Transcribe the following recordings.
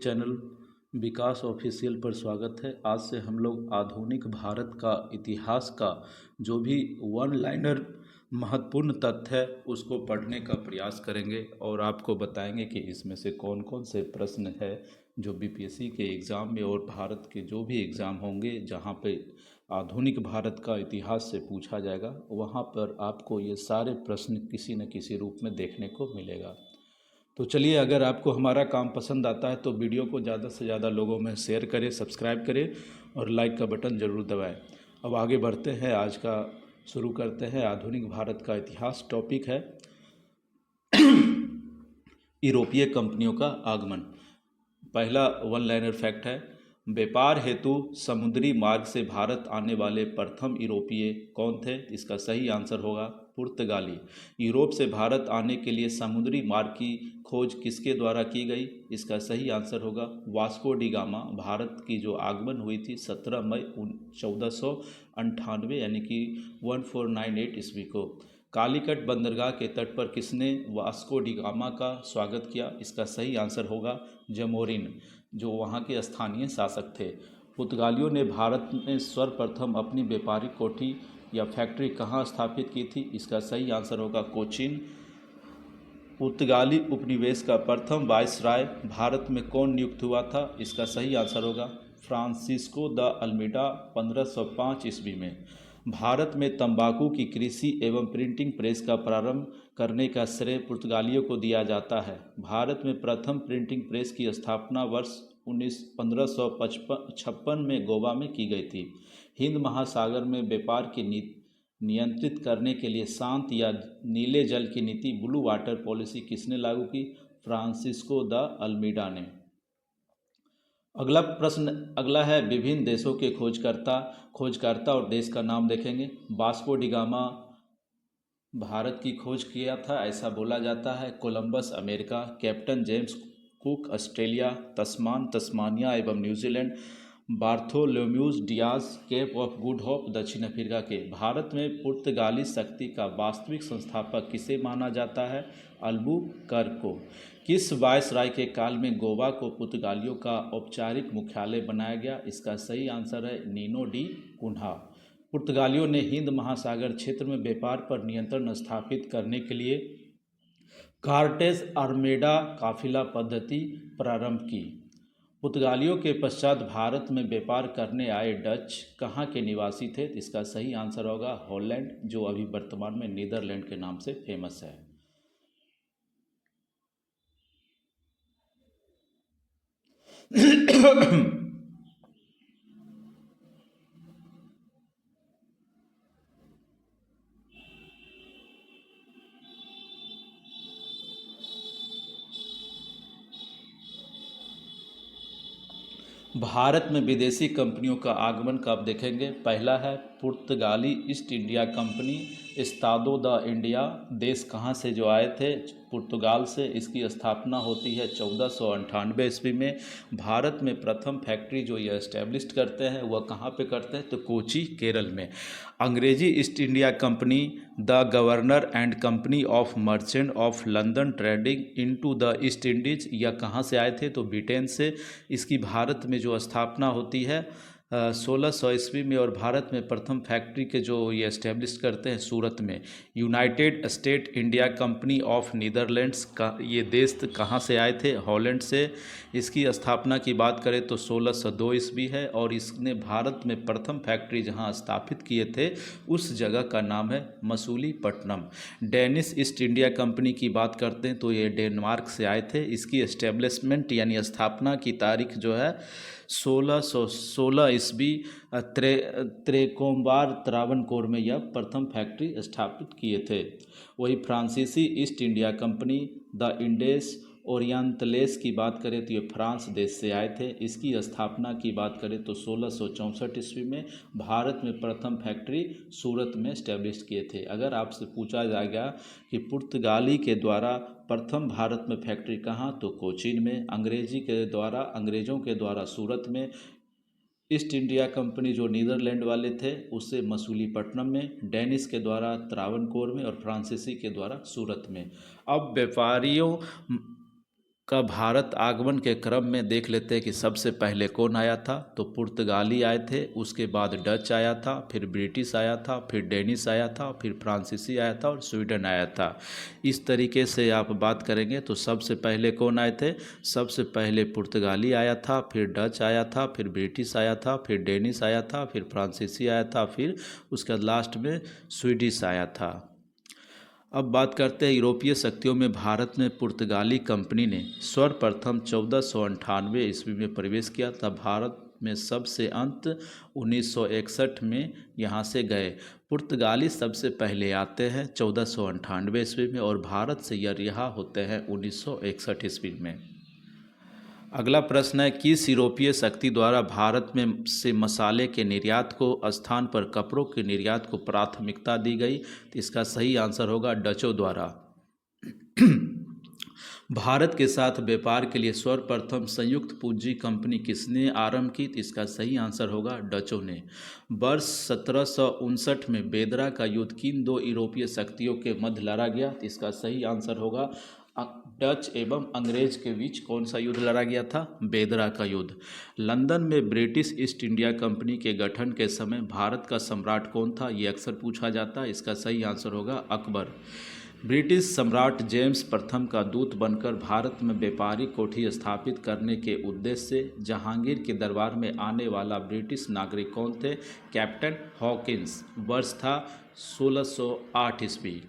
Channel विकास official पर स्वागत है। आज से हम लोग आधुनिक भारत का इतिहास का जो भी वन लाइनर महत्वपूर्ण तथ्य है उसको पढ़ने का प्रयास करेंगे और आपको बताएंगे कि इसमें से कौन कौन से प्रश्न है जो बीपीएससी के एग्ज़ाम में और भारत के जो भी एग्ज़ाम होंगे जहाँ पे आधुनिक भारत का इतिहास से पूछा जाएगा वहाँ पर आपको ये सारे प्रश्न किसी न किसी रूप में देखने को मिलेगा। तो चलिए, अगर आपको हमारा काम पसंद आता है तो वीडियो को ज़्यादा से ज़्यादा लोगों में शेयर करें, सब्सक्राइब करें और लाइक का बटन ज़रूर दबाएं। अब आगे बढ़ते हैं, आज का शुरू करते हैं। आधुनिक भारत का इतिहास टॉपिक है यूरोपीय कंपनियों का आगमन। पहला वन लाइनर फैक्ट है, व्यापार हेतु समुद्री मार्ग से भारत आने वाले प्रथम यूरोपीय कौन थे? इसका सही आंसर होगा पुर्तगाली। यूरोप से भारत आने के लिए समुद्री मार्ग की खोज किसके द्वारा की गई? इसका सही आंसर होगा वास्को डी गामा। भारत की जो आगमन हुई थी 17 मई 1498 यानी कि 1498 ईस्वी को। कालीकट बंदरगाह के तट पर किसने वास्को डी गामा का स्वागत किया? इसका सही आंसर होगा जमोरिन, जो वहाँ के स्थानीय शासक थे। पुर्तगालियों ने भारत में सर्वप्रथम अपनी व्यापारिक कोठी या फैक्ट्री कहाँ स्थापित की थी? इसका सही आंसर होगा कोचीन। पुर्तगाली उपनिवेश का प्रथम वायसराय भारत में कौन नियुक्त हुआ था? इसका सही आंसर होगा फ्रांसिस्को द अल्मीडा 1505 ईस्वी में। भारत में तंबाकू की कृषि एवं प्रिंटिंग प्रेस का प्रारंभ करने का श्रेय पुर्तगालियों को दिया जाता है। भारत में प्रथम प्रिंटिंग प्रेस की स्थापना वर्ष 1556 में गोवा में की गई थी। हिंद महासागर में व्यापार की नियंत्रित करने के लिए शांत या नीले जल की नीति ब्लू वाटर पॉलिसी किसने लागू की? फ्रांसिस्को द अल्मीडा ने। अगला है विभिन्न देशों के खोजकर्ता और देश का नाम देखेंगे। वास्को डी गामा भारत की खोज किया था ऐसा बोला जाता है। Columbus America, captain James Cook Australia, Tasman Tasmania एवं New Zealand, Bartholomeus Dias Cape of Good Hope दक्षिण अफ्रीका के। भारत में पुर्तगाली शक्ति का वास्तविक संस्थापक किसे माना जाता है? अल्बुकर्क को। किस वायसराय के काल में गोवा को पुर्तगालियों का औपचारिक मुख्यालय बनाया गया? इसका सही आंसर है नीनो डी कुन्हा। पुर्तगालियों ने हिंद महासागर क्षेत्र में व्यापार पर नियंत्रण स्थापित करने के लिए कार्टेज आर्मेडा काफिला पद्धति प्रारंभ की। पुर्तगालियों के पश्चात भारत में व्यापार करने आए डच कहाँ के निवासी थे? इसका सही आंसर होगा हॉलैंड, जो अभी वर्तमान में नीदरलैंड के नाम से फेमस है। भारत में विदेशी कंपनियों का आगमन कब देखेंगे? पहला है पुर्तगाली ईस्ट इंडिया कंपनी, एस्तादो द इंडिया। देश कहाँ से जो आए थे? पुर्तगाल से। इसकी स्थापना होती है 1498 ईस्वी में। भारत में प्रथम फैक्ट्री जो ये एस्टेब्लिश करते हैं वह कहाँ पे करते हैं? तो कोची, केरल में। अंग्रेजी east India company, the governor and company of merchant of London trading into the east Indies, यह कहाँ से आए थे? तो ब्रिटेन से। इसकी भारत में जो स्थापना होती है 1600 ईस्वी में और भारत में प्रथम फैक्ट्री के जो ये एस्टेब्लिश करते हैं सूरत में। United state India company of Netherlands का ये देश कहाँ से आए थे? हॉलैंड से। इसकी स्थापना की बात करें तो 1602 ईस्वी है और इसने भारत में प्रथम फैक्ट्री जहाँ स्थापित किए थे उस जगह का नाम है Masulipatnam. Danish east India company की बात करते हैं तो ये डेनमार्क से आए थे। इसकी एस्टेब्लिशमेंट यानी स्थापना की तारीख जो है 1616 ईस्वी त्रेकोम्बार त्रावणकोर में यह प्रथम फैक्ट्री स्थापित किए थे। वही फ्रांसीसी ईस्ट इंडिया कंपनी, द इंडेस ओरिएंटलेस की बात करें तो ये फ्रांस देश से आए थे। इसकी स्थापना की बात करें तो 1664 ईस्वी में भारत में प्रथम फैक्ट्री सूरत में स्टैब्लिश किए थे। अगर आपसे पूछा जाएगा कि पुर्तगाली के द्वारा प्रथम भारत में फैक्ट्री कहाँ, तो कोचीन में। अंग्रेज़ों के द्वारा सूरत में। ईस्ट इंडिया कंपनी जो नीदरलैंड वाले थे उससे मसूलीपट्टनम में, डेनिश के द्वारा त्रावणकोर में और फ्रांसीसी के द्वारा सूरत में। अब का भारत आगमन के क्रम में देख लेते हैं कि सबसे पहले कौन आया था। तो पुर्तगाली आए थे, उसके बाद डच आया था, फिर ब्रिटिश आया था, फिर डेनिश आया था, फिर फ्रांसीसी आया था और स्वीडन आया था। इस तरीके से आप बात करेंगे तो सबसे पहले कौन आए थे। सबसे पहले पुर्तगाली आया था, फिर डच आया था, फिर ब्रिटिश आया था, फिर डेनिश आया था, फिर फ्रांसीसी आया था, फिर उसके बाद लास्ट में स्वीडिश आया था। अब बात करते हैं यूरोपीय शक्तियों में भारत में पुर्तगाली कंपनी ने सर्वप्रथम 1498 ईस्वी में प्रवेश किया। तब भारत में सबसे अंत 1961 में यहाँ से गए। पुर्तगाली सबसे पहले आते हैं 1498 ईस्वी में और भारत से यह रिहा होते हैं 1961 ईस्वी में। अगला प्रश्न है, किस यूरोपीय शक्ति द्वारा भारत में से मसाले के निर्यात को स्थान पर कपड़ों के निर्यात को प्राथमिकता दी गई। तो इसका सही आंसर होगा डचों द्वारा। भारत के साथ व्यापार के लिए सर्वप्रथम संयुक्त पूंजी कंपनी किसने आरंभ की। तो इसका सही आंसर होगा डचों ने। वर्ष 1759 में बेदरा का युद्ध किन दो यूरोपीय शक्तियों के मध्य लड़ा गया। तो इसका सही आंसर होगा डच एवं अंग्रेज के बीच कौन सा युद्ध लड़ा गया था। बेदरा का युद्ध। लंदन में ब्रिटिश ईस्ट इंडिया कंपनी के गठन के समय भारत का सम्राट कौन था, ये अक्सर पूछा जाता है। इसका सही आंसर होगा अकबर। ब्रिटिश सम्राट जेम्स प्रथम का दूत बनकर भारत में व्यापारिक कोठी स्थापित करने के उद्देश्य से जहांगीर के दरबार में आने वाला ब्रिटिश नागरिक कौन थे। Captain Hawkins. वर्ष था 1608 ईस्वी।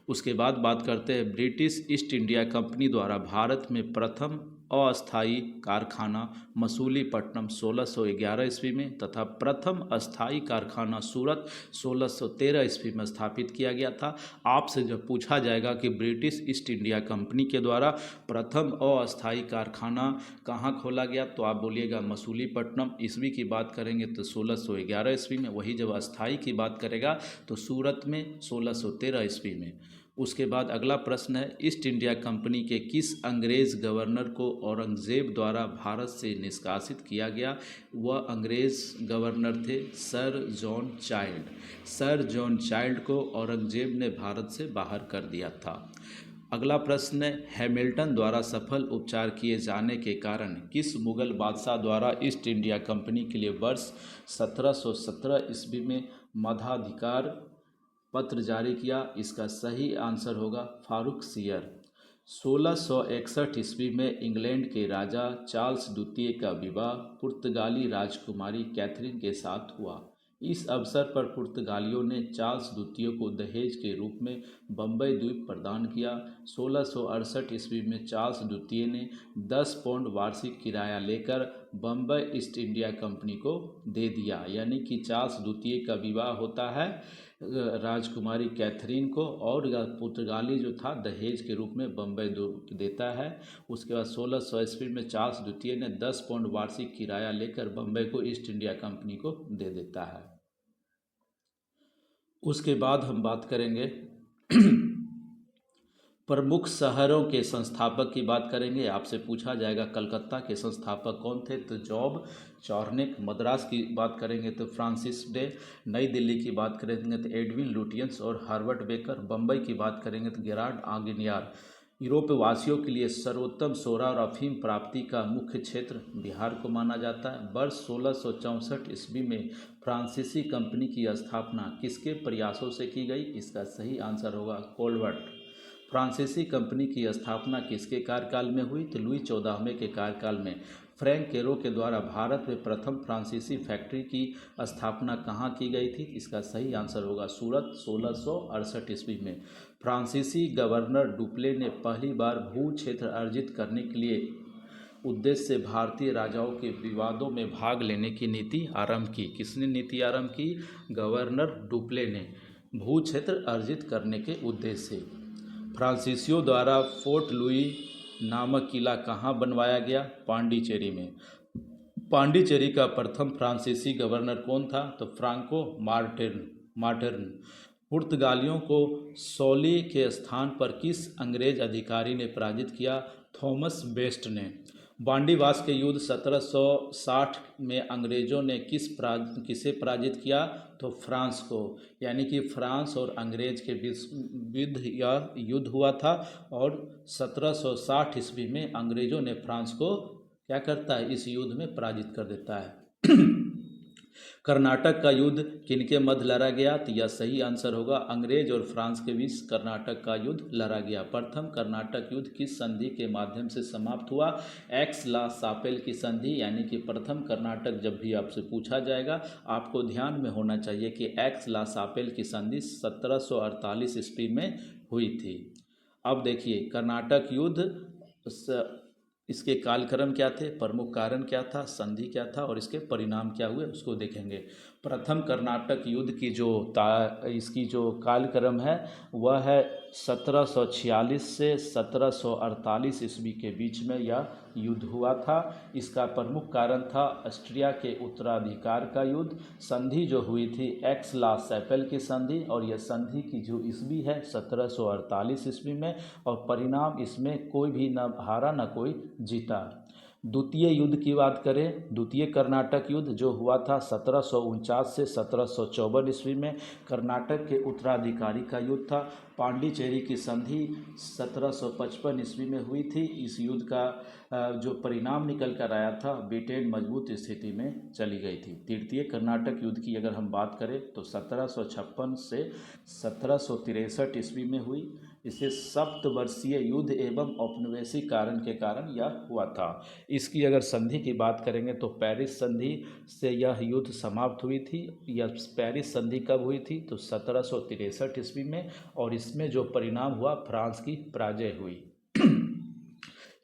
उसके बाद बात करते हैं ब्रिटिश ईस्ट इंडिया कंपनी द्वारा भारत में प्रथम अस्थायी कारखाना मसूलीपट्टनम 1611 ईस्वी में तथा प्रथम अस्थायी कारखाना सूरत 1613 ईस्वी में स्थापित किया गया था। आपसे जब पूछा जाएगा कि ब्रिटिश ईस्ट इंडिया कंपनी के द्वारा प्रथम अस्थायी कारखाना कहाँ खोला गया, तो आप बोलिएगा मसूलीपट्टनम। ईस्वी की बात करेंगे तो 1611 ईस्वी में। वही जब अस्थायी की बात करेगा तो सूरत में 1613 ईस्वी में। उसके बाद अगला प्रश्न है, ईस्ट इंडिया कंपनी के किस अंग्रेज गवर्नर को औरंगजेब द्वारा भारत से निष्कासित किया गया। वह अंग्रेज गवर्नर थे sir John child. Sir John child को औरंगजेब ने भारत से बाहर कर दिया था। अगला प्रश्न है, हैमिल्टन द्वारा सफल उपचार किए जाने के कारण किस मुगल बादशाह द्वारा ईस्ट इंडिया कंपनी के लिए वर्ष 1717 ईस्वी में मताधिकार पत्र जारी किया। इसका सही आंसर होगा फारुखसियर। 1661 ईस्वी में इंग्लैंड के राजा चार्ल्स द्वितीय का विवाह पुर्तगाली राजकुमारी कैथरीन के साथ हुआ। इस अवसर पर पुर्तगालियों ने चार्ल्स द्वितीय को दहेज के रूप में बम्बई द्वीप प्रदान किया। 1668 ईस्वी में चार्ल्स द्वितीय ने 10 पाउंड वार्षिक किराया लेकर बम्बई ईस्ट इंडिया कंपनी को दे दिया। यानी कि चार्ल्स द्वितीय का विवाह होता है राजकुमारी कैथरीन को और पुर्तगाली जो था दहेज के रूप में बम्बई देता है। उसके बाद 1600 ईस्वी में चार्ल्स द्वितीय ने 10 पाउंड वार्षिक किराया लेकर बम्बई को ईस्ट इंडिया कंपनी को दे देता है। उसके बाद हम बात करेंगे प्रमुख शहरों के संस्थापक की बात करेंगे। आपसे पूछा जाएगा कलकत्ता के संस्थापक कौन थे, तो जॉब चार्निक। मद्रास की बात करेंगे तो फ्रांसिस डे। नई दिल्ली की बात करेंगे तो एडविन लुटियंस और हार्वर्ड बेकर। बम्बई की बात करेंगे तो गेरार्ड आगिनियार। यूरोप वासियों के लिए सर्वोत्तम सोरा और अफीम प्राप्ति का मुख्य क्षेत्र बिहार को माना जाता है। वर्ष 1664 ईस्वी में फ्रांसीसी कंपनी की स्थापना किसके प्रयासों से की गई। इसका सही आंसर होगा कोलवर्ट। फ्रांसीसी कंपनी की स्थापना किसके कार्यकाल में हुई, तो लुई 14वें के कार्यकाल में। फ्रैंक केरो के द्वारा भारत में प्रथम फ्रांसीसी फैक्ट्री की स्थापना कहाँ की गई थी। इसका सही आंसर होगा सूरत 1668 ईस्वी में। फ्रांसीसी गवर्नर डुप्ले ने पहली बार भू क्षेत्र अर्जित करने के लिए उद्देश्य से भारतीय राजाओं के विवादों में भाग लेने की नीति आरंभ की। किसने नीति आरंभ की, गवर्नर डुप्ले ने, भू क्षेत्र अर्जित करने के उद्देश्य से। फ्रांसीसियों द्वारा फोर्ट लुई नामक किला कहाँ बनवाया गया, पांडिचेरी में। पांडिचेरी का प्रथम फ्रांसीसी गवर्नर कौन था, तो फ्रांको मार्टिन। पुर्तगालियों को सोली के स्थान पर किस अंग्रेज अधिकारी ने पराजित किया, थॉमस बेस्ट ने। बांडीवास के युद्ध 1760 में अंग्रेज़ों ने किसे पराजित किया? तो फ्रांस को। यानी कि फ्रांस और अंग्रेज के बीच यह युद्ध हुआ था और 1760 ईस्वी में अंग्रेज़ों ने फ्रांस को क्या करता है? इस युद्ध में पराजित कर देता है। कर्नाटक का युद्ध किनके मध्य लड़ा गया? तो यह सही आंसर होगा, अंग्रेज और फ्रांस के बीच कर्नाटक का युद्ध लड़ा गया। प्रथम कर्नाटक युद्ध किस संधि के माध्यम से समाप्त हुआ? एक्स ला सापेल की संधि। यानी कि प्रथम कर्नाटक जब भी आपसे पूछा जाएगा आपको ध्यान में होना चाहिए कि एक्स ला सापेल की संधि 1748 ईस्वी में हुई थी। अब देखिए कर्नाटक युद्ध इसके कालक्रम क्या थे, प्रमुख कारण क्या था, संधि क्या था और इसके परिणाम क्या हुए उसको देखेंगे। प्रथम कर्नाटक युद्ध की इसकी जो कालक्रम है वह है 1746 से 1748 ईस्वी के बीच में यह युद्ध हुआ था। इसका प्रमुख कारण था ऑस्ट्रिया के उत्तराधिकार का युद्ध। संधि जो हुई थी एक्स ला सैपेल की संधि और यह संधि की जो ईस्वी है 1748 ईस्वी में और परिणाम इसमें कोई भी न हारा न कोई जीता। द्वितीय युद्ध की बात करें, द्वितीय कर्नाटक युद्ध जो हुआ था 1749 से 1754 ईस्वी में कर्नाटक के उत्तराधिकारी का युद्ध था। पांडिचेरी की संधि 1755 ईस्वी में हुई थी। इस युद्ध का जो परिणाम निकल कर आया था ब्रिटेन मजबूत स्थिति में चली गई थी। तृतीय कर्नाटक युद्ध की अगर हम बात करें तो 1756 से 1763 ईस्वी में हुई। इसे सप्तवर्षीय युद्ध एवं औपनिवेशिक कारण के कारण यह हुआ था। इसकी अगर संधि की बात करेंगे तो पेरिस संधि से यह युद्ध समाप्त हुई थी। यह पेरिस संधि कब हुई थी? तो 1763 ईस्वी में और इसमें जो परिणाम हुआ फ्रांस की पराजय हुई।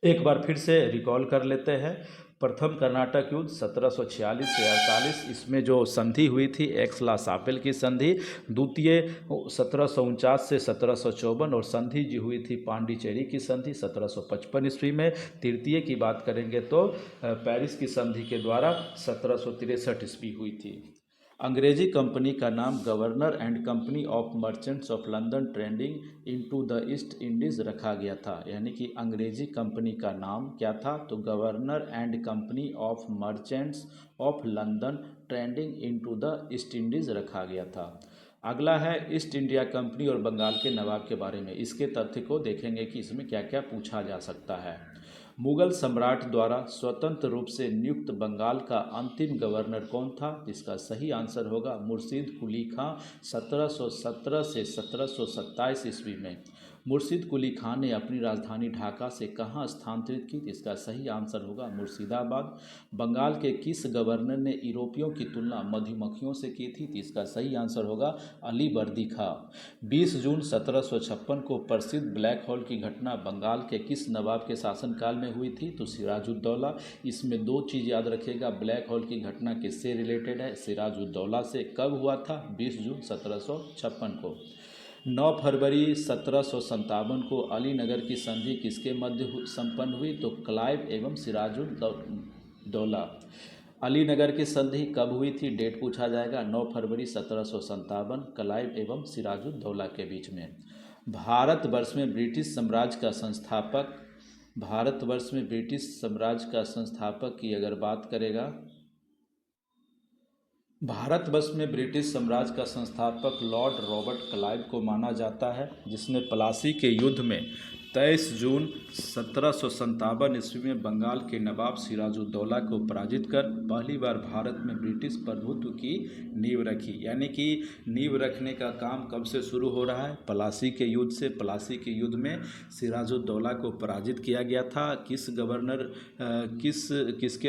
एक बार फिर से रिकॉल कर लेते हैं। प्रथम कर्नाटक युद्ध 1746 से 48, इसमें जो संधि हुई थी एक्स ला सापेल की संधि। द्वितीय 1749 से 1754 और संधि जो हुई थी पांडिचेरी की संधि 1755 ईस्वी में। तृतीय की बात करेंगे तो पेरिस की संधि के द्वारा 1763 ईस्वी हुई थी। अंग्रेजी कंपनी का नाम governor and company of merchants of London trading into the east Indies रखा गया था। यानी कि अंग्रेजी कंपनी का नाम क्या था? तो governor and company of merchants of London trading into the east Indies रखा गया था। अगला है ईस्ट इंडिया कंपनी और बंगाल के नवाब के बारे में। इसके तथ्य को देखेंगे कि इसमें क्या क्या पूछा जा सकता है। मुगल सम्राट द्वारा स्वतंत्र रूप से नियुक्त बंगाल का अंतिम गवर्नर कौन था? इसका सही आंसर होगा मुर्शीद कुली खां 1717 से 1727 ईस्वी में। मुर्शीद कुली खां ने अपनी राजधानी ढाका से कहाँ स्थानांतरित की? इसका सही आंसर होगा मुर्शिदाबाद। बंगाल के किस गवर्नर ने यूरोपियों की तुलना मधुमक्खियों से की थी? इसका सही आंसर होगा अली वर्दी खां। 20 जून 1756 को प्रसिद्ध ब्लैक होल की घटना बंगाल के किस नवाब के शासनकाल में हुई थी? तो सिराजुद्दौला। इसमें दो चीज़ याद रखिएगा, ब्लैक होल की घटना किससे रिलेटेड है? सिराजुद्दौला से। कब हुआ था? 20 जून 1756 को। 9 फरवरी 1757 को अलीनगर की संधि किसके मध्य संपन्न हुई? तो क्लाइव एवं सिराजुद्दौला। अलीनगर की संधि कब हुई थी? डेट पूछा जाएगा। 9 फरवरी 1757 क्लाइव एवं सिराजुद्दौला के बीच में। भारतवर्ष में ब्रिटिश साम्राज्य का संस्थापक की अगर बात करेगा, भारतवर्ष में ब्रिटिश साम्राज्य का संस्थापक लॉर्ड रॉबर्ट क्लाइव को माना जाता है, जिसने प्लासी के युद्ध में 23 जून 1757 ईस्वी में बंगाल के नवाब सिराजुद्दौला को पराजित कर पहली बार भारत में ब्रिटिश प्रभुत्व की नींव रखी। यानी कि नींव रखने का काम कब से शुरू हो रहा है? प्लासी के युद्ध से। प्लासी के युद्ध में सिराजुद्दौला को पराजित किया गया था। किसके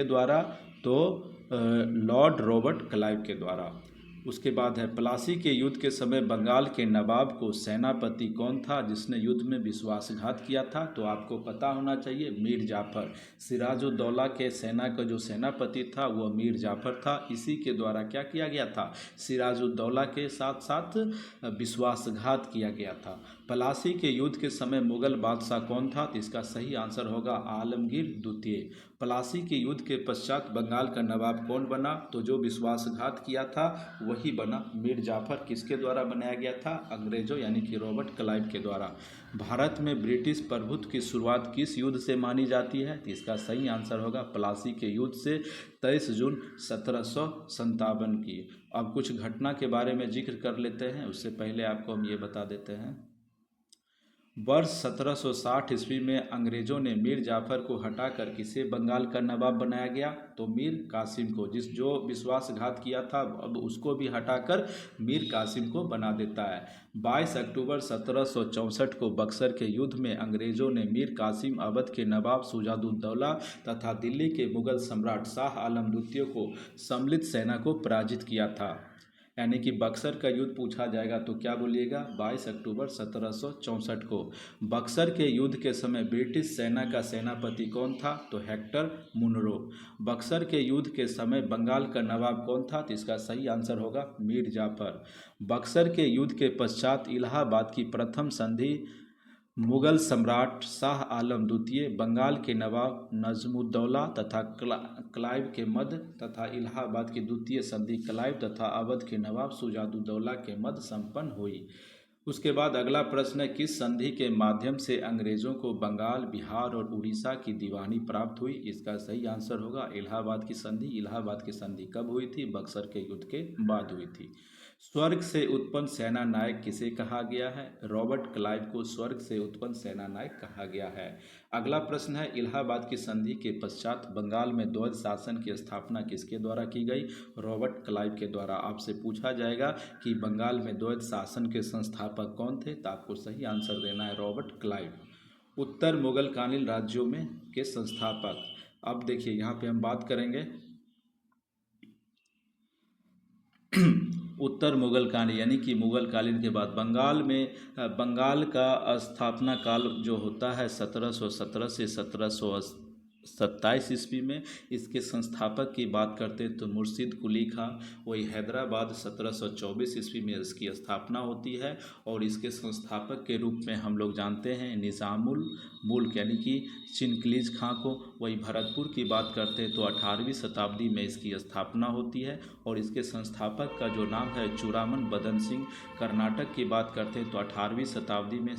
द्वारा? तो लॉर्ड रॉबर्ट क्लाइव के द्वारा। उसके बाद है प्लासी के युद्ध के समय बंगाल के नवाब को सेनापति कौन था जिसने युद्ध में विश्वासघात किया था? तो आपको पता होना चाहिए मीर जाफर। सिराजुद्दौला के सेना का जो सेनापति था वह मीर जाफर था। इसी के द्वारा क्या किया गया था? सिराजुद्दौला के साथ साथ विश्वासघात किया गया था। प्लासी के युद्ध के समय मुगल बादशाह कौन था? तो इसका सही आंसर होगा आलमगीर द्वितीय। प्लासी के युद्ध के पश्चात बंगाल का नवाब कौन बना? तो जो विश्वासघात किया था वही बना मीर जाफर। किसके द्वारा बनाया गया था? अंग्रेजों यानी कि रॉबर्ट क्लाइव के द्वारा। भारत में ब्रिटिश प्रभुत्व की शुरुआत किस युद्ध से मानी जाती है? तो इसका सही आंसर होगा प्लासी के युद्ध से 23 जून 1757 की। अब कुछ घटना के बारे में जिक्र कर लेते हैं, उससे पहले आपको हम ये बता देते हैं। वर्ष 1760 ईस्वी में अंग्रेजों ने मीर जाफर को हटाकर किसे बंगाल का नवाब बनाया गया? तो मीर कासिम को। जो विश्वासघात किया था अब उसको भी हटाकर मीर कासिम को बना देता है। 22 अक्टूबर 1764 को बक्सर के युद्ध में अंग्रेजों ने मीर कासिम, अवध के नवाब शुजाउद्दौला तथा दिल्ली के मुगल सम्राट शाह आलम द्वितीय को सम्मिलित सेना को पराजित किया था। यानी कि बक्सर का युद्ध पूछा जाएगा तो क्या बोलिएगा? 22 अक्टूबर 1764 को। बक्सर के युद्ध के समय ब्रिटिश सेना का सेनापति कौन था? तो हेक्टर मुनरो। बक्सर के युद्ध के समय बंगाल का नवाब कौन था? तो इसका सही आंसर होगा मीर जाफर। बक्सर के युद्ध के पश्चात इलाहाबाद की प्रथम संधि मुगल सम्राट शाह आलम द्वितीय, बंगाल के नवाब नजमुद्दौला तथा क्लाइव के मध्य तथा इलाहाबाद की द्वितीय संधि क्लाइव तथा अवध के नवाब शुजाउद्दौला के मध्य संपन्न हुई। उसके बाद अगला प्रश्न है, किस संधि के माध्यम से अंग्रेजों को बंगाल, बिहार और उड़ीसा की दीवानी प्राप्त हुई? इसका सही आंसर होगा इलाहाबाद की संधि। इलाहाबाद की संधि कब हुई थी? बक्सर के युद्ध के बाद हुई थी। स्वर्ग से उत्पन्न सेना नायक किसे कहा गया है? रॉबर्ट क्लाइव को स्वर्ग से उत्पन्न सेना नायक कहा गया है। अगला प्रश्न है, इलाहाबाद की संधि के पश्चात बंगाल में द्वैध शासन की स्थापना किसके द्वारा की गई? रॉबर्ट क्लाइव के द्वारा। आपसे पूछा जाएगा कि बंगाल में द्वैध शासन के संस्थापक कौन थे, तो आपको सही आंसर देना है रॉबर्ट क्लाइव। उत्तर मुगलकालीन राज्यों में के संस्थापक। अब देखिए यहाँ पे हम बात करेंगे उत्तर मुगलकालीन यानी कि मुगलकालीन के बाद बंगाल का स्थापना काल जो होता है 1717 से 1727 ईस्वी में। इसके संस्थापक की बात करते हैं तो मुर्शिद कुली खां। वही हैदराबाद 1724 ईस्वी में इसकी स्थापना होती है और इसके संस्थापक के रूप में हम लोग जानते हैं निज़ामुल मुल्क यानी कि चिनकलीज खां को। वही भरतपुर की बात करते हैं तो 18वीं शताब्दी में इसकी स्थापना होती है और इसके संस्थापक का जो नाम है चूड़ामन बदन सिंह। कर्नाटक की बात करते हैं तो 18वीं शताब्दी में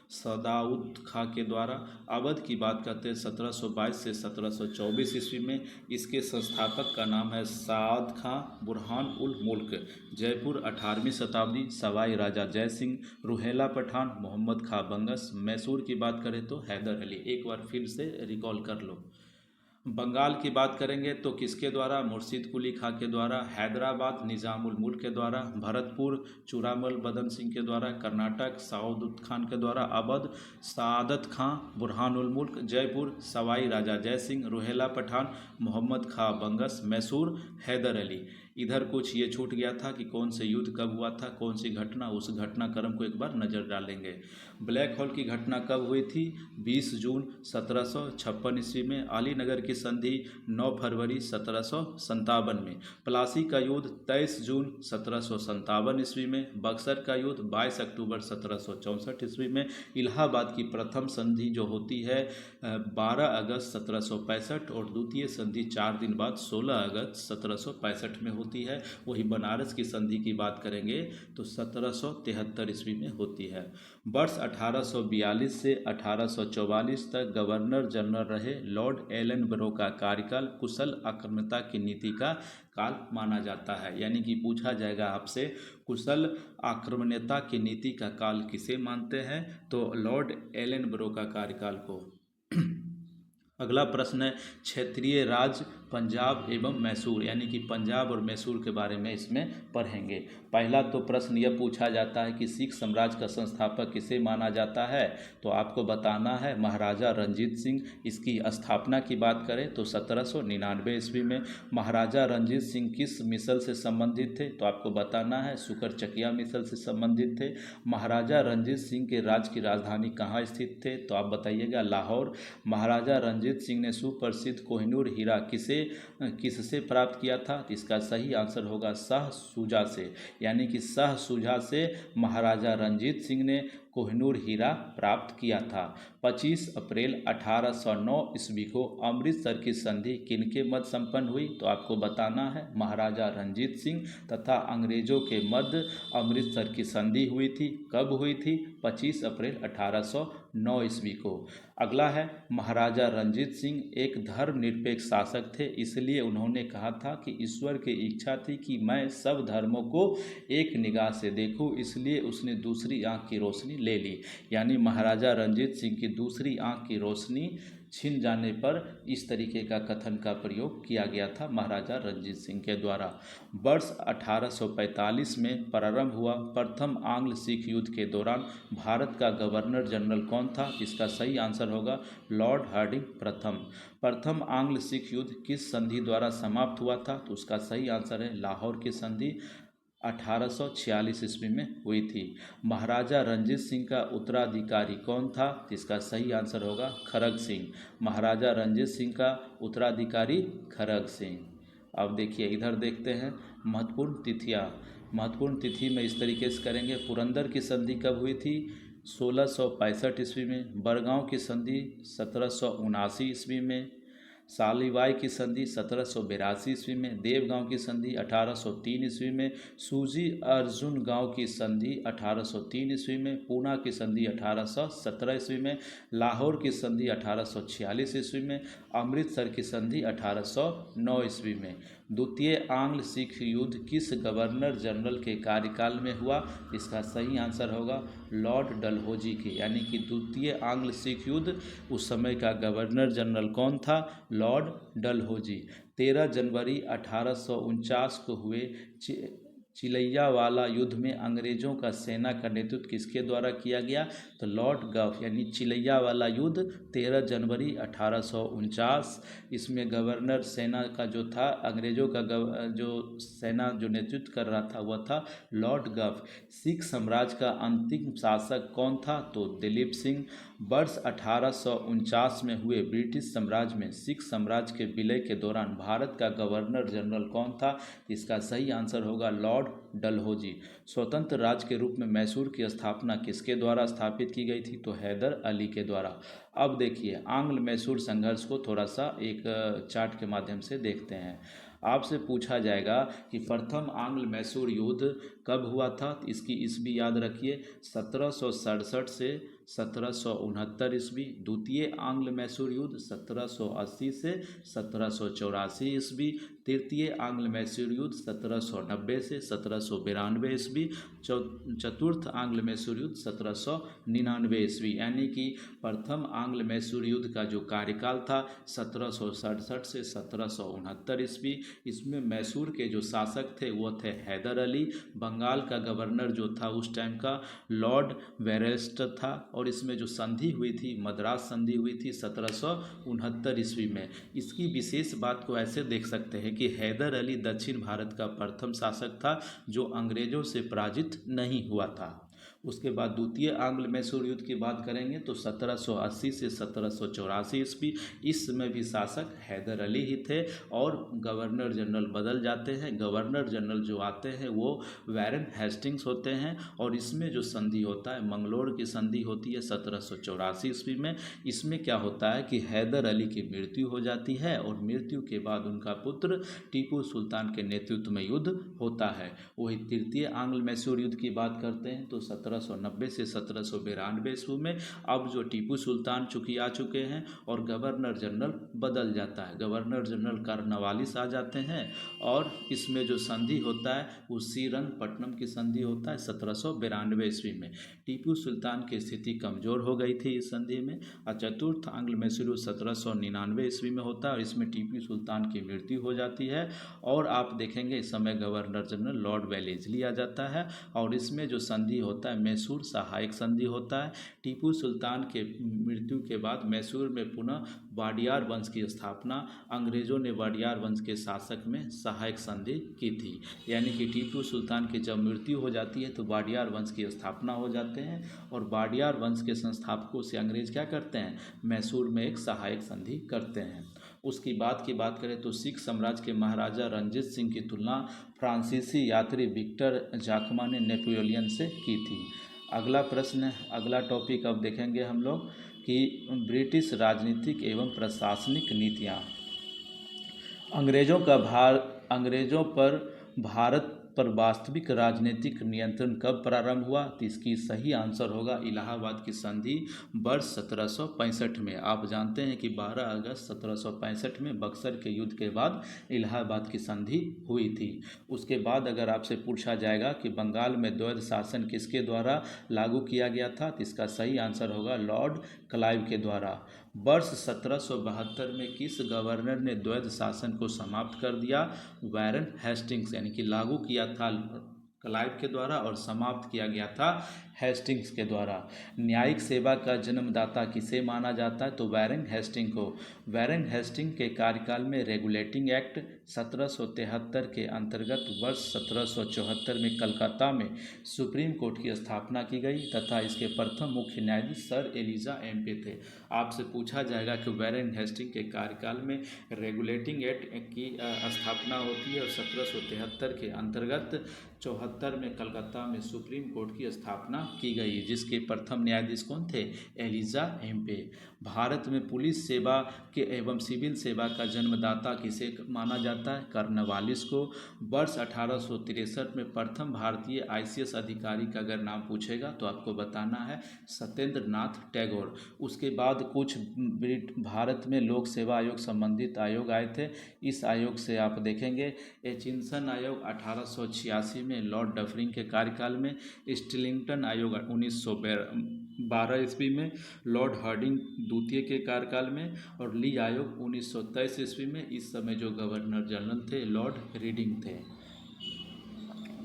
सदाउद खां के द्वारा। अवध की बात करते हैं 1722 से 1724 ईस्वी में। इसके संस्थापक का नाम है साद खां बुरहान उल मुल्क। जयपुर 18वीं शताब्दी सवाई राजा जय सिंह। रुहेला पठान मोहम्मद खां बंगस। मैसूर की बात करें तो हैदर अली। एक बार फिर से रिकॉल कर लो। बंगाल की बात करेंगे तो किसके द्वारा? मुर्शिद कुली खां के द्वारा। हैदराबाद निज़ामुल मुल्क के द्वारा। भरतपुर चूड़ामल बदन सिंह के द्वारा। कर्नाटक साउद खान के द्वारा। अवध सादत खां बुरहानुल मुल्क। जयपुर सवाई राजा जय सिंह। रुहेला पठान मोहम्मद खां बंगस। मैसूर हैदर अली। इधर कुछ ये छूट गया था कि कौन से युद्ध कब हुआ था, कौन सी घटना, उस घटनाक्रम को एक बार नज़र डालेंगे। ब्लैक होल की घटना कब हुई थी? 20 जून 1756 ईस्वी में। अलीनगर की संधि 9 फरवरी 1757 में। प्लासी का युद्ध 23 जून 1757 ईस्वी में। बक्सर का युद्ध 22 अक्टूबर 1764 ईस्वी में। इलाहाबाद की प्रथम संधि जो होती है 12 अगस्त 1765 और द्वितीय संधि 4 दिन बाद 16 अगस्त 1765 में होती है। वही बनारस की संधि की बात करेंगे तो 1773 ईस्वी में होती है। वर्ष 1842 से 1844 तक गवर्नर जनरल रहे लॉर्ड एलनबरो का कार्यकाल कुशल आक्रामकता की नीति का काल माना जाता है। यानी कि पूछा जाएगा आपसे कुशल आक्रामकता की नीति का काल किसे मानते हैं? तो लॉर्ड एलनबरो का कार्यकाल को। अगला प्रश्न है, क्षेत्रीय राज्य पंजाब एवं मैसूर यानी कि पंजाब और मैसूर के बारे में इसमें पढ़ेंगे। पहला तो प्रश्न यह पूछा जाता है कि सिख साम्राज्य का संस्थापक किसे माना जाता है? तो आपको बताना है महाराजा रणजीत सिंह। इसकी स्थापना की बात करें तो 1799 ईस्वी में। महाराजा रणजीत सिंह किस मिसल से संबंधित थे? तो आपको बताना है सुकरचकिया मिसल से संबंधित थे। महाराजा रणजीत सिंह के राज्य की राजधानी कहाँ स्थित थे? तो आप बताइएगा लाहौर। महाराजा रणजीत सिंह ने सुप्रसिद्ध कोहिनूर हीरा किससे प्राप्त किया था? तो इसका सही आंसर होगा शाह शुजा से। यानी कि शाह शुजा से महाराजा रणजीत सिंह ने कोहिनूर हीरा प्राप्त किया था। 25 अप्रैल 1809 ईस्वी को अमृतसर की संधि किनके मध्य संपन्न हुई, तो आपको बताना है महाराजा रणजीत सिंह तथा अंग्रेजों के मध्य अमृतसर की संधि हुई थी। कब हुई थी? 25 अप्रैल 1809 ईस्वी को। अगला है महाराजा रणजीत सिंह एक धर्मनिरपेक्ष शासक थे, इसलिए उन्होंने कहा था कि ईश्वर की इच्छा थी कि मैं सब धर्मों को एक निगाह से देखूं, इसलिए उसने दूसरी आंख की रोशनी ले ली। यानी महाराजा रणजीत सिंह की दूसरी आंख की रोशनी छिन जाने पर इस तरीके का कथन का प्रयोग किया गया था महाराजा रणजीत सिंह के द्वारा। वर्ष 1845 में प्रारंभ हुआ प्रथम आंग्ल सिख युद्ध के दौरान भारत का गवर्नर जनरल कौन था? इसका सही आंसर होगा लॉर्ड हार्डिंग प्रथम। प्रथम आंग्ल सिख युद्ध किस संधि द्वारा समाप्त हुआ था? तो उसका सही आंसर है लाहौर की संधि 1846 ईस्वी में हुई थी। महाराजा रणजीत सिंह का उत्तराधिकारी कौन था? इसका सही आंसर होगा खरग सिंह। महाराजा रणजीत सिंह का उत्तराधिकारी खरग सिंह। अब देखिए इधर देखते हैं महत्वपूर्ण तिथियां। महत्वपूर्ण तिथि में इस तरीके से करेंगे। पुरंदर की संधि कब हुई थी? 1665 ईस्वी में। बरगांव की संधि 1779 ईस्वी में। सालीबाई की संधि 1782 ईस्वी में। देवगांव की संधि 1803 ईस्वी में। सूजी अर्जुन गांव की संधि 1803 ईस्वी में। पूना की संधि 1817 ईस्वी में। लाहौर की संधि 1846 ईस्वी में। अमृतसर की संधि 1809 ईस्वी में। द्वितीय आंग्ल सिख युद्ध किस गवर्नर जनरल के कार्यकाल में हुआ? इसका सही आंसर होगा लॉर्ड डलहौजी के। यानी कि द्वितीय आंग्ल सिख युद्ध उस समय का गवर्नर जनरल कौन था? लॉर्ड डलहौजी। 13 जनवरी 1849 को हुए चिलैयावाला युद्ध में अंग्रेजों का सेना का नेतृत्व किसके द्वारा किया गया? तो लॉर्ड गव। यानी चिलैयावाला युद्ध 13 जनवरी 1849। इसमें गवर्नर सेना का जो था अंग्रेजों का जो सेना जो नेतृत्व कर रहा था वह था लॉर्ड गव। सिख साम्राज्य का अंतिम शासक कौन था? तो दिलीप सिंह। वर्ष 1849 में हुए ब्रिटिश साम्राज्य में सिख साम्राज्य के विलय के दौरान भारत का गवर्नर जनरल कौन था? इसका सही आंसर होगा लॉर्ड डलहौजी। स्वतंत्र राज्य के रूप में मैसूर की स्थापना किसके द्वारा स्थापित की गई थी? तो हैदर अली के द्वारा। अब देखिए आंग्ल मैसूर संघर्ष को थोड़ा सा एक चार्ट के माध्यम से देखते हैं। आपसे पूछा जाएगा कि प्रथम आंग्ल मैसूर युद्ध कब हुआ था? इसकी ईस्वी याद रखिए 1767 से 1769 ईस्वी। द्वितीय आंग्ल मैसूर युद्ध 1780 से 1784 ईस्वी। तृतीय आंग्ल मैसूर युद्ध 1790 से 1792 ईस्वी। चतुर्थ आंग्ल मैसूर युद्ध 1799 ईस्वी। यानी कि प्रथम आंग्ल मैसूर युद्ध का जो कार्यकाल था 1767 से 1769 ईस्वी। इसमें मैसूर के जो शासक थे वो थे हैदर अली। बंगाल का गवर्नर जो था उस टाइम का लॉर्ड वेरेस्टर था। और इसमें जो संधि हुई थी मद्रास संधि हुई थी 1769 ईस्वी में। इसकी विशेष बात को ऐसे देख सकते हैं कि हैदर अली दक्षिण भारत का प्रथम शासक था जो अंग्रेजों से पराजित नहीं हुआ था। उसके बाद द्वितीय आंग्ल मैसूर युद्ध की बात करेंगे तो 1780 से 1784 ईस्वी। इस समय भी शासक हैदर अली ही थे और गवर्नर जनरल बदल जाते हैं। गवर्नर जनरल जो आते हैं वो वैरन हेस्टिंग्स होते हैं। और इसमें जो संधि होता है मंगलोर की संधि होती है 1784 ईस्वी में। इसमें क्या होता है कि हैदर अली की मृत्यु हो जाती है और मृत्यु के बाद उनका पुत्र टीपू सुल्तान के नेतृत्व में युद्ध होता है। वही तृतीय आंग्ल मैसूर युद्ध की बात करते हैं तो 1790 से 1792 ईस्वी में अब जो टीपू सुल्तान चूंकि आ चुके हैं और गवर्नर जनरल बदल जाता है। गवर्नर जनरल कार्नवालिस आ जाते हैं और इसमें जो संधि होता है वो श्रीरंगपट्टनम की संधि होता है 1792 ईस्वी में। टीपू सुल्तान की स्थिति कमज़ोर हो गई थी इस संधि में। और चतुर्थ आंग्ल मैसूर 1799 ईस्वी में होता है और इसमें टीपू सुल्तान की मृत्यु हो जाती है। और आप देखेंगे इस समय गवर्नर जनरल लॉर्ड वेलेस्ली आ जाता है और इसमें जो संधि होता है मैसूर सहायक संधि होता है। टीपू सुल्तान के मृत्यु के बाद मैसूर में पुनः वाडियार वंश की स्थापना अंग्रेजों ने वाडियार वंश के शासक में सहायक संधि की थी। यानी कि टीपू सुल्तान की जब मृत्यु हो जाती है तो वाडियार वंश की स्थापना हो जाते हैं और वाडियार वंश के संस्थापकों से अंग्रेज क्या करते हैं? मैसूर में एक सहायक संधि करते हैं। उसकी बात करें तो सिख साम्राज्य के महाराजा रणजीत सिंह की तुलना फ्रांसीसी यात्री विक्टर जाखमा ने नेपोलियन से की थी। अगला प्रश्न, अगला टॉपिक अब देखेंगे हम लोग कि ब्रिटिश राजनीतिक एवं प्रशासनिक नीतियाँ। अंग्रेजों पर भारत पर वास्तविक राजनीतिक नियंत्रण कब प्रारंभ हुआ? तो इसकी सही आंसर होगा इलाहाबाद की संधि वर्ष 1765 में। आप जानते हैं कि 12 अगस्त 1765 में बक्सर के युद्ध के बाद इलाहाबाद की संधि हुई थी। उसके बाद अगर आपसे पूछा जाएगा कि बंगाल में द्वैध शासन किसके द्वारा लागू किया गया था, तो इसका सही आंसर होगा लॉर्ड क्लाइव के द्वारा। वर्ष 1772 में किस गवर्नर ने द्वैध शासन को समाप्त कर दिया? वारेन हेस्टिंग्स, यानी कि लागू किया था क्लाइव के द्वारा और समाप्त किया गया था हेस्टिंग्स के द्वारा। न्यायिक सेवा का जन्मदाता किसे माना जाता है? तो वारेन हेस्टिंग को। वारेन हेस्टिंग के कार्यकाल में रेगुलेटिंग एक्ट 1773 के अंतर्गत वर्ष 1774 में कलकत्ता में सुप्रीम कोर्ट की स्थापना की गई तथा इसके प्रथम मुख्य न्यायाधीश सर एलिजा एम्पे थे। आपसे पूछा जाएगा कि वारेन हेस्टिंग के कार्यकाल में रेगुलेटिंग एक्ट की स्थापना होती है और 1773 के अंतर्गत 74 में कलकत्ता में सुप्रीम कोर्ट की स्थापना की गई, जिसके प्रथम न्यायाधीश कौन थे? एलिजा एम्पे। भारत में पुलिस सेवा के एवं सिविल सेवा का जन्मदाता किसे माना जाता है? कर्नवालिस को। वर्ष 1863 में प्रथम भारतीय ICS अधिकारी का अगर नाम पूछेगा तो आपको बताना है सत्येंद्र नाथ टैगोर। उसके बाद कुछ भारत में लोक सेवा आयोग संबंधित आयोग आए थे। इस आयोग से आप देखेंगे एचिंसन आयोग 1886 में लॉर्ड डफरिन के कार्यकाल में, स्टिलिंगटन आयोग 1912 ईस्वी में लॉर्ड हार्डिंग द्वितीय के कार्यकाल में, और ली आयोग 1923 ईस्वी में। इस समय जो गवर्नर जनरल थे लॉर्ड रीडिंग थे।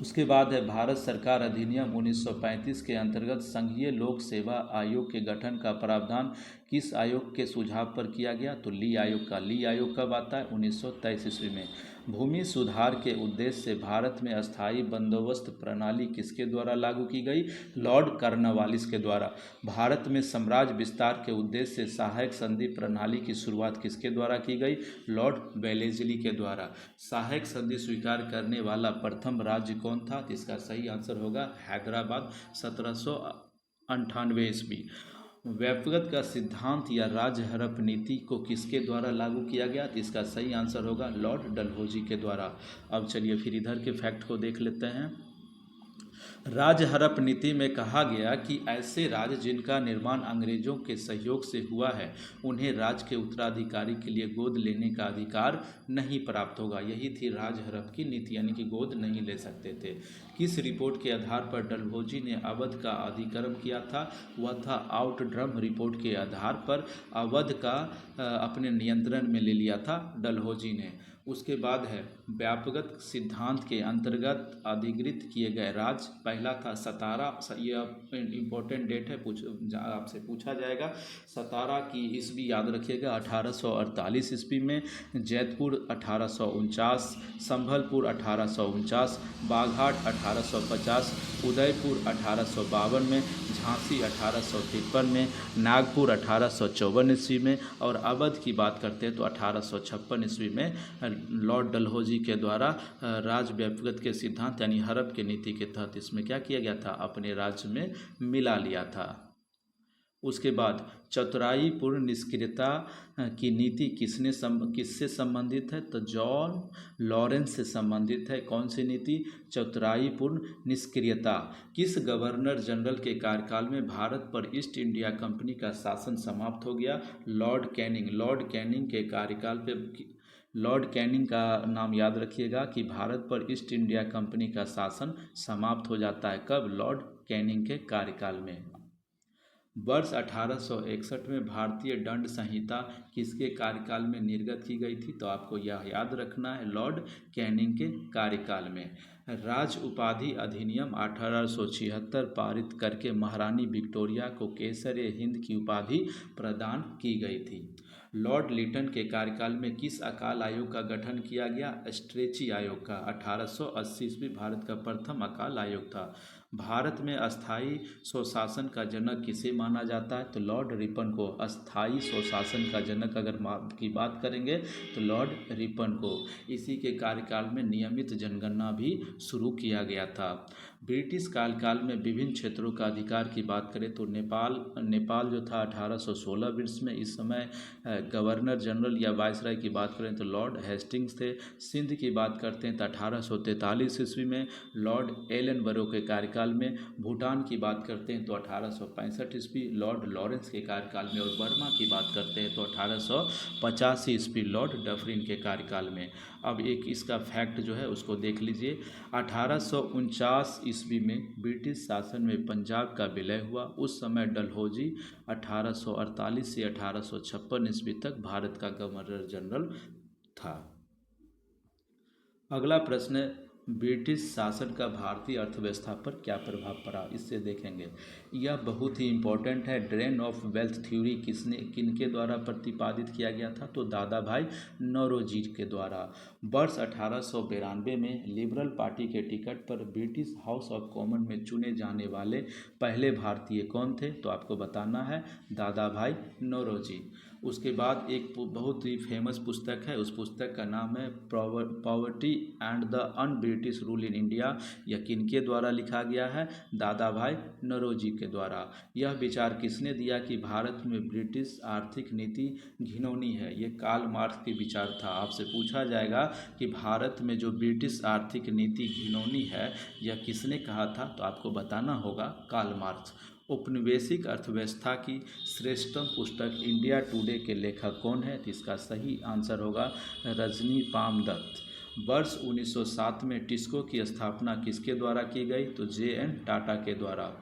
उसके बाद है भारत सरकार अधिनियम 1935 के अंतर्गत संघीय लोक सेवा आयोग के गठन का प्रावधान किस आयोग के सुझाव पर किया गया? तो ली आयोग का। ली आयोग कब आता है? 1923 ईस्वी में। भूमि सुधार के उद्देश्य से भारत में अस्थायी बंदोबस्त प्रणाली किसके द्वारा लागू की गई? लॉर्ड कॉर्नवालिस के द्वारा। भारत में साम्राज्य विस्तार के उद्देश्य से सहायक संधि प्रणाली की शुरुआत किसके द्वारा की गई? लॉर्ड वेलेस्ली के द्वारा। सहायक संधि स्वीकार करने वाला प्रथम राज्य कौन था? तो इसका सही आंसर होगा हैदराबाद, 1798 ईस्वी। व्यक्तिगत का सिद्धांत या राज्य हड़प नीति को किसके द्वारा लागू किया गया? तो इसका सही आंसर होगा लॉर्ड डलहौजी के द्वारा। अब चलिए फिर इधर के फैक्ट को देख लेते हैं। राज्य हड़प नीति में कहा गया कि ऐसे राज्य जिनका निर्माण अंग्रेजों के सहयोग से हुआ है उन्हें राज्य के उत्तराधिकारी के लिए गोद लेने का अधिकार नहीं प्राप्त होगा। यही थी राज्य हड़प की नीति, यानी कि गोद नहीं ले सकते थे। किस रिपोर्ट के आधार पर डलहौजी ने अवध का अधिग्रहण किया था? वह था आउटड्रम रिपोर्ट के आधार पर अवध का अपने नियंत्रण में ले लिया था डलहौजी ने। उसके बाद है व्यापकगत सिद्धांत के अंतर्गत अधिकृत किए गए राज्य। पहला था सतारा, यह इम्पोर्टेंट डेट है, आपसे पूछा जाएगा। सतारा की ईस्वी याद रखिएगा 1848 ईस्वी में, जैतपुर 1849, संभलपुर 1849, बाघाट 1850, उदयपुर 1852 में, झांसी 1853 में, नागपुर 1854 ईस्वी में, और अवध की बात करते हैं तो 1856 ईस्वी में लॉर्ड डलहौजी के द्वारा राज्य व्यापकगत के सिद्धांत यानी हड़प की नीति के तहत इसमें क्या किया गया था? अपने राज्य में मिला लिया था। उसके बाद चतुराईपूर्ण निष्क्रियता की नीति किससे संबंधित है? तो जॉन लॉरेंस से संबंधित है। कौन सी नीति? चतुराईपूर्ण निष्क्रियता। किस गवर्नर जनरल के कार्यकाल में भारत पर ईस्ट इंडिया कंपनी का शासन समाप्त हो गया? Lord Canning. लॉर्ड कैनिंग के कार्यकाल पे, लॉर्ड कैनिंग का नाम याद रखिएगा कि भारत पर ईस्ट इंडिया कंपनी का शासन समाप्त हो जाता है। कब? लॉर्ड कैनिंग के कार्यकाल में। वर्ष 1861 में भारतीय दंड संहिता किसके कार्यकाल में निर्गत की गई थी? तो आपको यह याद रखना है, लॉर्ड कैनिंग के कार्यकाल में। राज उपाधि अधिनियम 1876 पारित करके महारानी विक्टोरिया को केसर हिंद की उपाधि प्रदान की गई थी। लॉर्ड लिटन के कार्यकाल में किस अकाल आयोग का गठन किया गया? स्ट्रेची आयोग का। 1880 ईस्वी भारत का प्रथम अकाल आयोग था। भारत में अस्थाई स्वशासन का जनक किसे माना जाता है? तो लॉर्ड रिपन को अस्थाई स्वशासन का जनक अगर की बात करेंगे तो लॉर्ड रिपन को। इसी के कार्यकाल में नियमित जनगणना भी शुरू किया गया था। ब्रिटिश काल में विभिन्न क्षेत्रों का अधिकार की बात करें तो नेपाल जो था 1816 वर्ष में, इस समय गवर्नर जनरल या वायसराय की बात करें तो लॉर्ड हेस्टिंग्स थे। सिंध की बात करते हैं तो 1843 ईस्वी में लॉर्ड एलन बरो के कार्यकाल में। भूटान की बात करते हैं तो 1865 ईस्वी लॉर्ड लॉरेंस के कार्यकाल में। और बर्मा की बात करते हैं तो 1885 ईस्वी लॉर्ड डफरिन के कार्यकाल में। अब एक इसका फैक्ट जो है उसको देख लीजिए। 1849 ईस्वी में ब्रिटिश शासन में पंजाब का विलय हुआ। उस समय डलहौजी 1848 से 1856 ईस्वी तक भारत का गवर्नर जनरल था। अगला प्रश्न है, ब्रिटिश शासन का भारतीय अर्थव्यवस्था पर क्या प्रभाव पड़ा, इससे देखेंगे। यह बहुत ही इम्पोर्टेंट है। ड्रेन ऑफ वेल्थ थ्योरी किनके द्वारा प्रतिपादित किया गया था? तो दादा भाई नौरोजी के द्वारा। वर्ष 1892 में लिबरल पार्टी के टिकट पर ब्रिटिश हाउस ऑफ कॉमन में चुने जाने वाले पहले भारतीय कौन थे? तो आपको बताना है दादा भाई नौरोजी। उसके बाद एक बहुत ही फेमस पुस्तक है, उस पुस्तक का नाम है poverty and the un British rule in India. यह किनके द्वारा लिखा गया है? दादा भाई नौरोजी के द्वारा। यह विचार किसने दिया कि भारत में ब्रिटिश आर्थिक नीति घिनौनी है? ये कार्ल मार्क्स के विचार था। आपसे पूछा जाएगा कि भारत में जो ब्रिटिश आर्थिक नीति घिनौनी है यह किसने कहा था? तो आपको बताना होगा कार्ल मार्क्स। औपनिवेशिक अर्थव्यवस्था की श्रेष्ठतम पुस्तक इंडिया टुडे के लेखक कौन है? तो इसका सही आंसर होगा रजनी पाम दत्त। वर्ष 1907 में टिस्को की स्थापना किसके द्वारा की गई? तो JN टाटा के द्वारा।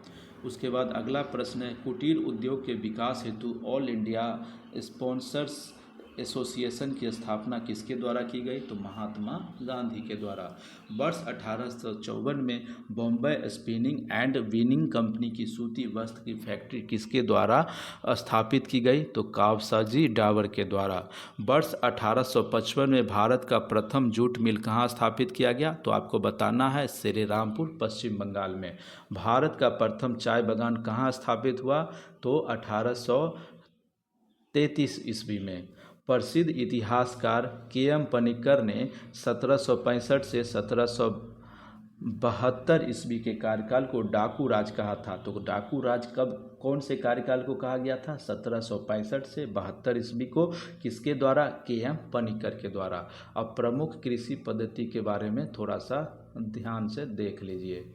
उसके बाद अगला प्रश्न है, कुटीर उद्योग के विकास हेतु ऑल इंडिया स्पॉन्सर्स एसोसिएशन की स्थापना किसके द्वारा की गई? तो महात्मा गांधी के द्वारा। वर्ष 1854 में Bombay spinning and weaning company की सूती वस्त्र की फैक्ट्री किसके द्वारा स्थापित की गई? तो कावसाजी डाबर के द्वारा। वर्ष 1855 में भारत का प्रथम जूट मिल कहाँ स्थापित किया गया? तो आपको बताना है श्रीरामपुर पश्चिम बंगाल में। भारत का प्रथम चाय बागान कहाँ स्थापित हुआ? तो 1833 ईस्वी में। प्रसिद्ध इतिहासकार KM पनिक्कर ने 1765 से 1772 ईस्वी के कार्यकाल को डाकू राज कहा था। तो डाकू राज कब कौन से कार्यकाल को कहा गया था? 1765 से 72 ईस्वी को। किसके द्वारा? KM पनिक्कर के द्वारा। अब प्रमुख कृषि पद्धति के बारे में थोड़ा सा ध्यान से देख लीजिए।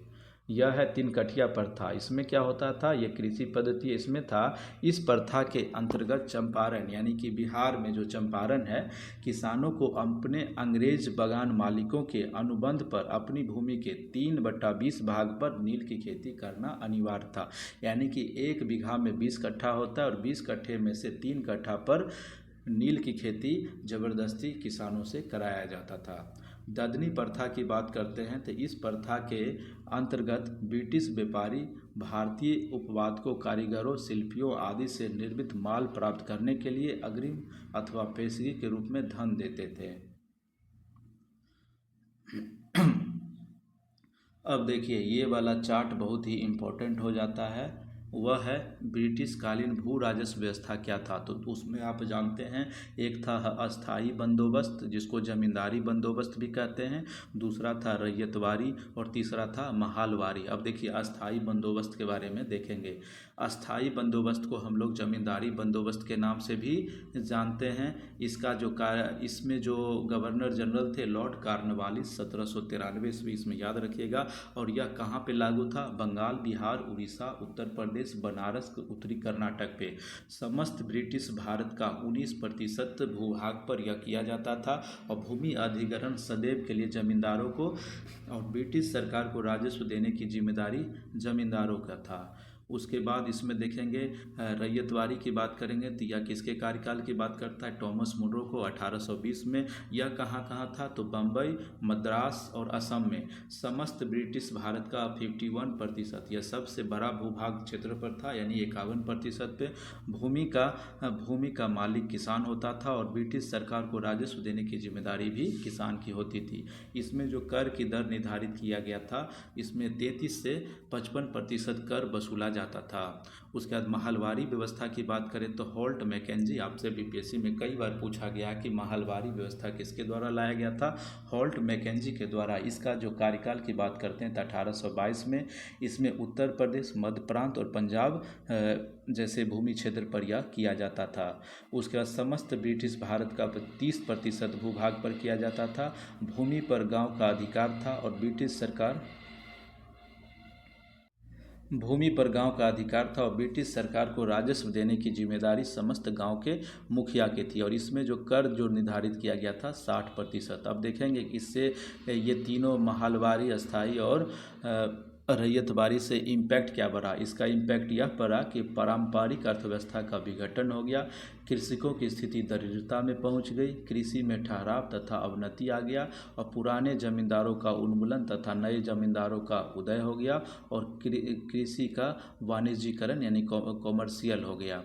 यह है 3 कठिया प्रथा। इसमें क्या होता था? यह कृषि पद्धति इसमें था। इस प्रथा के अंतर्गत चंपारण यानी कि बिहार में जो चंपारण है, किसानों को अपने अंग्रेज बागान मालिकों के अनुबंध पर अपनी भूमि के 3/20 भाग पर नील की खेती करना अनिवार्य था। यानी कि 1 बीघा में 20 कट्ठा होता है और 20 कट्ठे में से 3 कट्ठा पर नील की खेती जबरदस्ती किसानों से कराया जाता था। ददनी प्रथा की बात करते हैं तो इस प्रथा के अंतर्गत ब्रिटिश व्यापारी भारतीय उपवादकों, कारीगरों, शिल्पियों आदि से निर्मित माल प्राप्त करने के लिए अग्रिम अथवा पेशगी के रूप में धन देते थे। अब देखिए ये वाला चार्ट बहुत ही इम्पोर्टेंट हो जाता है। वह है ब्रिटिश कालीन भू राजस्व व्यवस्था क्या था? तो उसमें आप जानते हैं एक था अस्थाई बंदोबस्त जिसको जमींदारी बंदोबस्त भी कहते हैं, दूसरा था रैयतवारी और तीसरा था महालवारी। अब देखिए अस्थाई बंदोबस्त के बारे में देखेंगे। अस्थाई बंदोबस्त को हम लोग जमींदारी बंदोबस्त के नाम से भी जानते हैं। इसका जो इसमें जो गवर्नर जनरल थे लॉर्ड कॉर्नवालिस 1793 ईस्वी, इसमें याद रखिएगा। और यह कहाँ पे लागू था? बंगाल, बिहार, उड़ीसा, उत्तर प्रदेश, बनारस, उत्तरी कर्नाटक पे। समस्त ब्रिटिश भारत का 19% भूभाग पर यह किया जाता था और भूमि अधिग्रहण सदैव के लिए जमींदारों को और ब्रिटिश सरकार को राजस्व देने की जिम्मेदारी जमींदारों का था। उसके बाद इसमें देखेंगे रैयतवारी की बात करेंगे तो यह किसके कार्यकाल की बात करता है, टॉमस मुनरो को 1820 में। यह कहाँ कहाँ था, तो बम्बई, मद्रास और असम में। समस्त ब्रिटिश भारत का 51%, यह सबसे बड़ा भूभाग क्षेत्र पर था, यानी 51% पे भूमि का मालिक किसान होता था और ब्रिटिश सरकार को राजस्व देने की जिम्मेदारी भी किसान की होती थी। इसमें जो कर की दर निर्धारित किया गया था, इसमें 33 से 55% कर वसूला जाता था। उसके बाद महलवारी व्यवस्था की बात करें तो हॉल्ट मैकेंजी, आपसे बीपीएससी में कई बार पूछा गया कि महलवारी व्यवस्था किसके द्वारा लाया गया था, हॉल्ट मैकेंजी के द्वारा। इसका जो कार्यकाल की बात करते हैं तो 1822 में। इसमें उत्तर प्रदेश, मध्य प्रांत और पंजाब जैसे भूमि क्षेत्र पर यह किया जाता था। उसके बाद समस्त ब्रिटिश भारत का 30% भूभाग पर किया जाता था। भूमि पर गांव का अधिकार था और ब्रिटिश सरकार को राजस्व देने की जिम्मेदारी समस्त गांव के मुखिया की थी। और इसमें जो कर जो निर्धारित किया गया था 60%। अब देखेंगे कि इससे ये तीनों महलवारी, अस्थाई और रैयतवारी से इम्पैक्ट क्या बढ़ा। इसका इम्पैक्ट यह पड़ा कि पारंपरिक अर्थव्यवस्था का विघटन हो गया, कृषकों की स्थिति दरिद्रता में पहुंच गई, कृषि में ठहराव तथा अवनति आ गया और पुराने जमींदारों का उन्मूलन तथा नए जमींदारों का उदय हो गया और कृषि का वाणिज्यीकरण यानी कॉमर्शियल हो गया।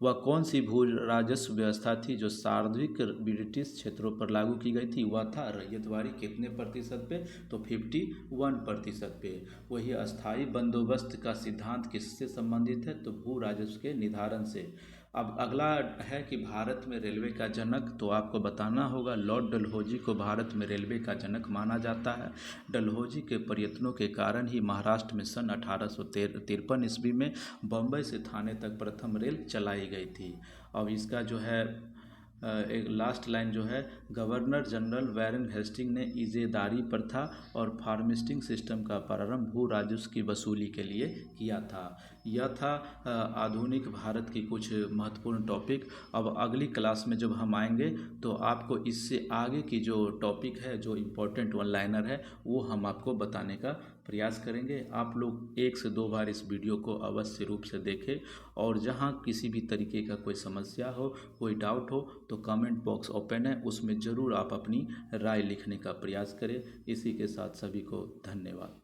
वह कौन सी भू राजस्व व्यवस्था थी जो सार्वधिक ब्रिटिश क्षेत्रों पर लागू की गई थी, वह था रैयतवारी। कितने प्रतिशत पे, तो 51% पे। वही अस्थाई बंदोबस्त का सिद्धांत किससे संबंधित है, तो भू राजस्व के निर्धारण से। अब अगला है कि भारत में रेलवे का जनक, तो आपको बताना होगा लॉर्ड डलहौजी को भारत में रेलवे का जनक माना जाता है। डलहौजी के प्रयत्नों के कारण ही महाराष्ट्र में सन 1853 ईस्वी में बम्बई से थाने तक प्रथम रेल चलाई गई थी। अब इसका जो है एक लास्ट लाइन जो है, गवर्नर जनरल वैरन हेस्टिंग ने इज़ेदारी प्रथा और फार्मिस्टिंग सिस्टम का प्रारंभ भू राजस्व की वसूली के लिए किया था। यह था आधुनिक भारत की कुछ महत्वपूर्ण टॉपिक। अब अगली क्लास में जब हम आएंगे तो आपको इससे आगे की जो टॉपिक है, जो इम्पोर्टेंट वन लाइनर है, वो हम आपको बताने का प्रयास करेंगे। आप लोग 1 से 2 बार इस वीडियो को अवश्य रूप से देखें और जहाँ किसी भी तरीके का कोई समस्या हो, कोई डाउट हो तो कमेंट बॉक्स ओपन है, उसमें ज़रूर आप अपनी राय लिखने का प्रयास करें। इसी के साथ सभी को धन्यवाद।